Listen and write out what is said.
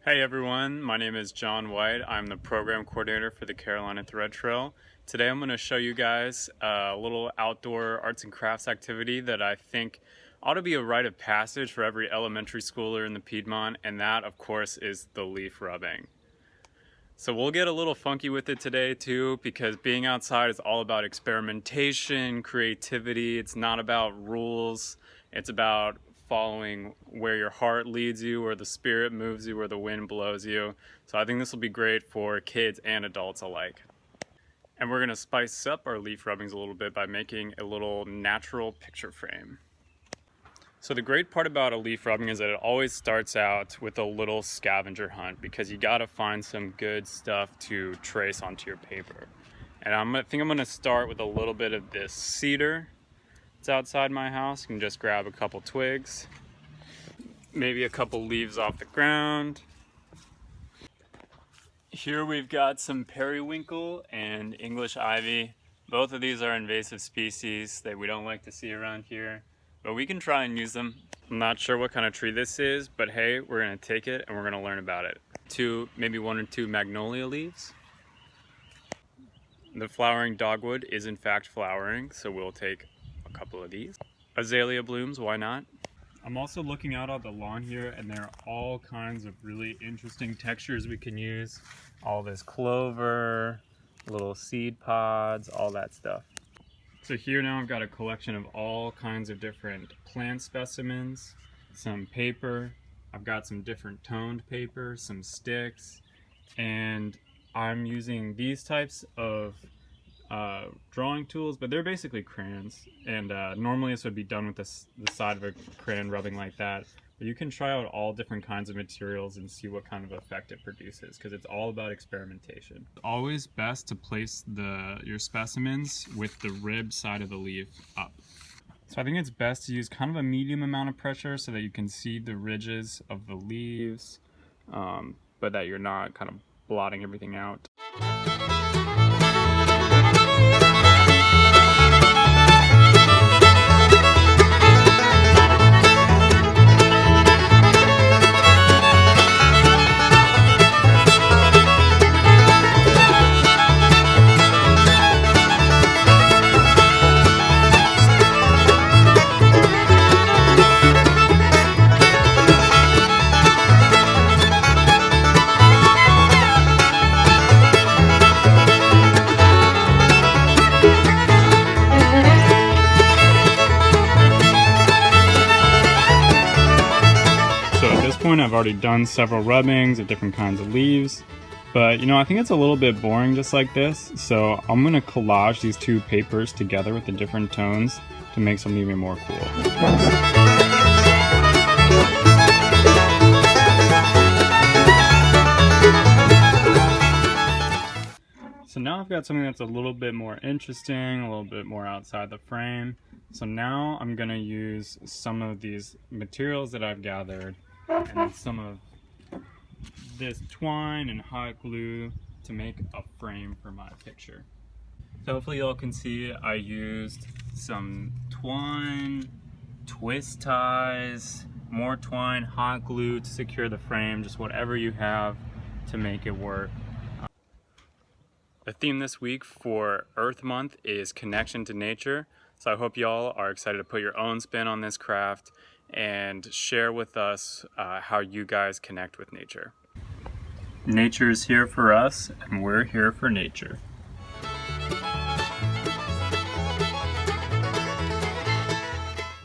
Hey everyone, my name is John White. I'm the program coordinator for the Carolina Thread Trail. Today I'm going to show you guys a little outdoor arts and crafts activity that I think ought to be a rite of passage for every elementary schooler in the Piedmont, and that of course is the leaf rubbing. So we'll get a little funky with it today too, because being outside is all about experimentation, creativity. It's not about rules. It's about following where your heart leads you, where the spirit moves you, where the wind blows you. So I think this will be great for kids and adults alike. And we're gonna spice up our leaf rubbings a little bit by making a little natural picture frame. So the great part about a leaf rubbing is that it always starts out with a little scavenger hunt, because you gotta find some good stuff to trace onto your paper. And I think I'm gonna start with a little bit of this cedar. It's outside my house. You can just grab a couple twigs, maybe a couple leaves off the ground. Here we've got some periwinkle and English ivy. Both of these are invasive species that we don't like to see around here, but we can try and use them. I'm not sure what kind of tree this is, but hey, we're gonna take it and we're gonna learn about it. Maybe one or two magnolia leaves. The flowering dogwood is in fact flowering, so we'll take a couple of these. Azalea blooms, why not? I'm also looking out on the lawn here, and there are all kinds of really interesting textures we can use. All this clover, little seed pods, all that stuff. So here now I've got a collection of all kinds of different plant specimens, some paper, I've got some different toned paper, some sticks, and I'm using these types of drawing tools, but they're basically crayons, and normally this would be done with the side of a crayon rubbing like that, but you can try out all different kinds of materials and see what kind of effect it produces, because it's all about experimentation. It's always best to place your specimens with the rib side of the leaf up. So I think it's best to use kind of a medium amount of pressure so that you can see the ridges of the leaves, but that you're not kind of blotting everything out. I've already done several rubbings of different kinds of leaves, but I think it's a little bit boring just like this, so I'm going to collage these two papers together with the different tones to make something even more cool. So now I've got something that's a little bit more interesting, a little bit more outside the frame. So now I'm going to use some of these materials that I've gathered and some of this twine and hot glue to make a frame for my picture. So hopefully y'all can see I used some twine, twist ties, more twine, hot glue to secure the frame, just whatever you have to make it work. The theme this week for Earth Month is connection to nature, so I hope y'all are excited to put your own spin on this craft and share with us how you guys connect with nature. Nature is here for us, and we're here for nature.